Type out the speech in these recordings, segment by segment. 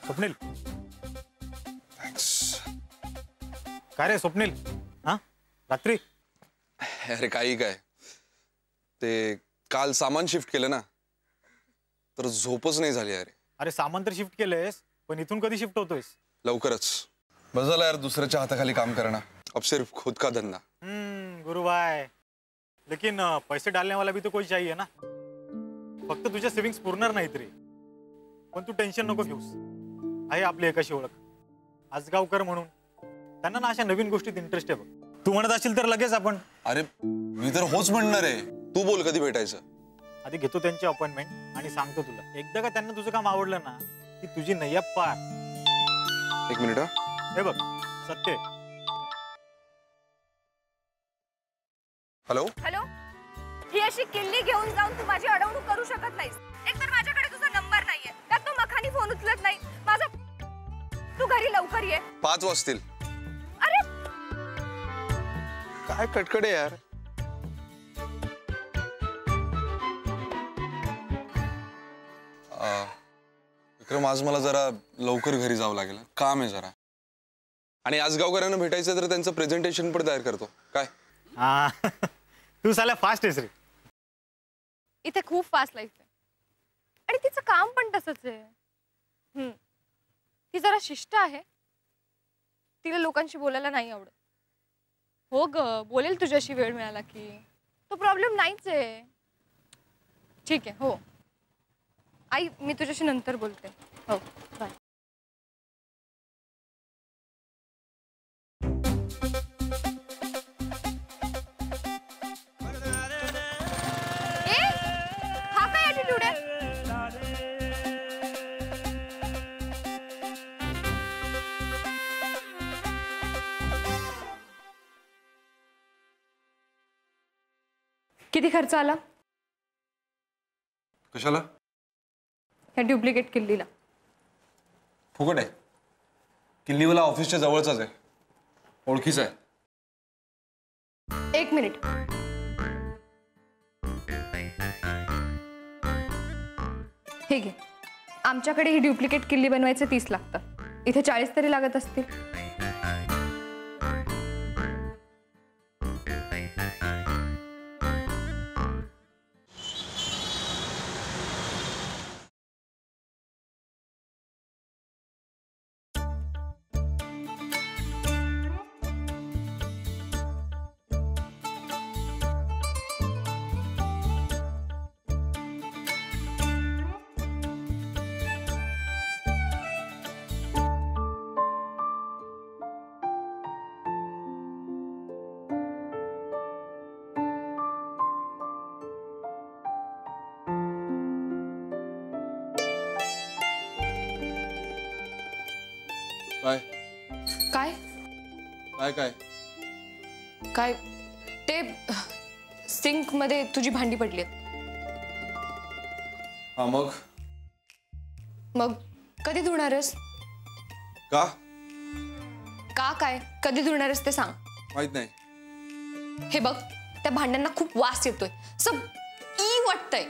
स्वप्नील, काय रे स्वप्नील? हा रात्री? अरे काही काय, ते काल सामान शिफ्ट केलं ना, तर झोपच नाही झाली. अरे सामान तर शिफ्ट केलंयस, पण इथून कधी शिफ्ट होतोयस? लवकरच. बस झालं यार दुसऱ्याच्या हाताखाली काम करणं. अब सिर्फ खुद का धंदा. गुरु भाई, लेकिन पैसे डालने वाला भी तो कोई चाहिए ना. फक्त तुझ्या सेव्हिंग्स पुरणार नाहीत रे. पण तू टेन्शन नको घेऊस. आहे आपली एकाशी ओळख, आजगावकर म्हणून. त्यांना ना अशा नवीन गोष्टीत इंटरेस्ट आहे बघ. तू म्हणत असशील तर लगेच आपण. अरे मी तर होच म्हणणार आहे. तू बोल कधी भेटायचं. आधी घेतो त्यांची अपॉइंटमेंट आणि सांगतो तुला. एकदा का त्यांना तुझं काम आवडलं ना की तुझी नय्या पार. एक मिनिट. हे बघ सत्य. हॅलो हॅलो, ही अशी किल्ली घेऊन जाऊन तू माझी अडवणूक करू शकत नाहीस. एकतर माझ्याकडे तुझा नंबर नाहीये, त्यात तू मखानी फोन उचलत नाही माझा. तू घरी लवकर ये. 5 वाजतील. अरे काय कटकडे यार. विक्रम, आज मला जरा लवकर घरी जावं लागेल. काम आहे जरा. आणि आज गावकऱ्यांना भेटायचं तर त्यांचं प्रेझेंटेशन पण तयार करतो. काय? हा तू साला फास्ट आहेस रे. इथे खूप फास्ट लाईफ आहे आणि तिचं काम पण तसंच आहे. ती जरा शिष्ट आहे. तिला लोकांशी बोलायला नाही आवडत. हो ग, बोलेल तुझ्याशी वेळ मिळाला की. तो प्रॉब्लेम नाहीच आहे. ठीक आहे. हो आई, मी तुझ्याशी नंतर बोलते. हो बाय. हा काय ॲटिट्यूड आहे? किती खर्च आला कशाला? ह्या डुप्लिकेट किल्लीला? फुकट आहे. किल्लीवाला ऑफिसच्या जवळचाच आहे, ओळखीचा आहे. एक मिनिट. हे घे. आमच्याकडे ही डुप्लिकेट किल्ली बनवायचे 30 लागतात. इथे 40 तरी लागत असतील. काय काय काय काय काय? ते सिंक मध्ये तुझी भांडी पडली. हा मग मग कधी धुणारस? का? का काय? कधी धुणारस ते सांग. माहित नाही. हे बघ, त्या भांड्यांना खूप वास येतोय. सब ई वाटतंय.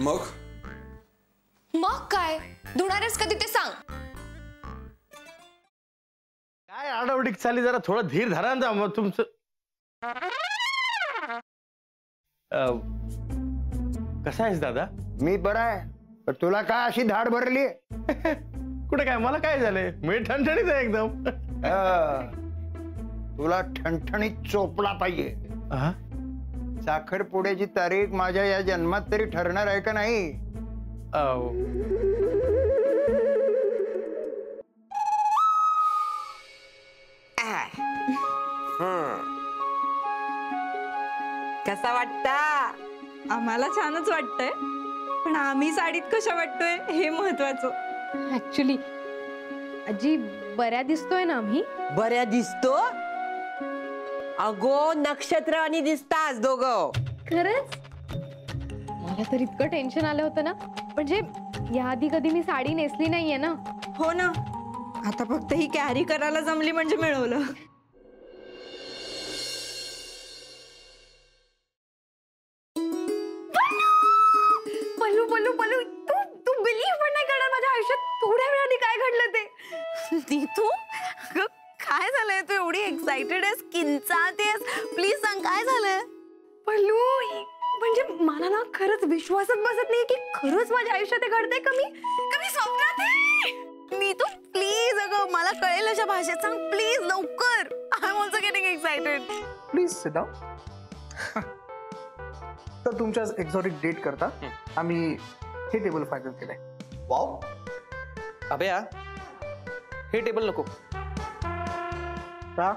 मग मग काय? धुणारस कधी ते सांग. काय आडावडीक चालली, जरा थोडं धीर धरा ना. मग तुमचं कसा आहेस दादा? मी बरा आहे, पण तुला काय अशी धाड भरली? कुठे काय, मला काय झालंय? मी ठणठणीत आहे एकदम. तुला ठणठणीत चोपला पाहिजे. साखरपुड्याची तारीख माझ्या या जन्मात तरी ठरणार आहे का नाही? कसा वाटता? आम्हाला छानच वाटतंय, पण आम्ही साडीत कशा वाटतोय हे महत्वाचं. ऍक्च्युली आजी, बऱ्या दिसतोय ना आम्ही? बऱ्या दिसतो. अगो नक्षत्र आणि दिसतास दोघं. खरंच? मला तर इतकं टेन्शन आलं होतं ना. म्हणजे याआधी कधी मी साडी नेसली नाहीये ना. हो ना, आता फक्त ही कॅरी करायला जमली म्हणजे मिळवलं. पल्लू पल्लू पल्लू, तू नीतू अगं काय झालंय? तू एवढी एक्साइटेड आहेस, किंचाळतेस, प्लीज सांग काय झालंय? पल्लू म्हणजे मला ना खरंच विश्वासच बसत नाही की खरंच माझ्या आयुष्यात हे घडतंय. कमी स्वप्नात आहे. नीतू प्लीज अगं मला कळेल अशा भाषेत सांग प्लीज लवकर. I am also getting excited. Please sit down. तर तुमच्या एक्झॉटिक डेट करता आम्ही हे टेबल फायनल केलंय. वाव अभया, हे टेबल नको. का?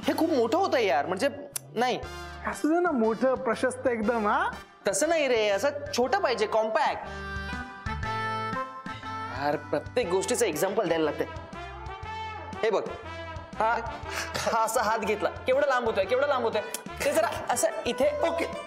हे खूप मोठं होतं यार, म्हणजे नाही. असं दे ना मोठं प्रशस्त एकदम. हा तसं नाही रे, असं छोटं पाहिजे, कॉम्पॅक्ट. यार प्रत्येक गोष्टीचं एक्झाम्पल द्यायला लागते. हे बघ, हा असा हात घेतला, केवढं लांब होतोय, केवढं लांब होतोय. ते जरा असं इथे. ओके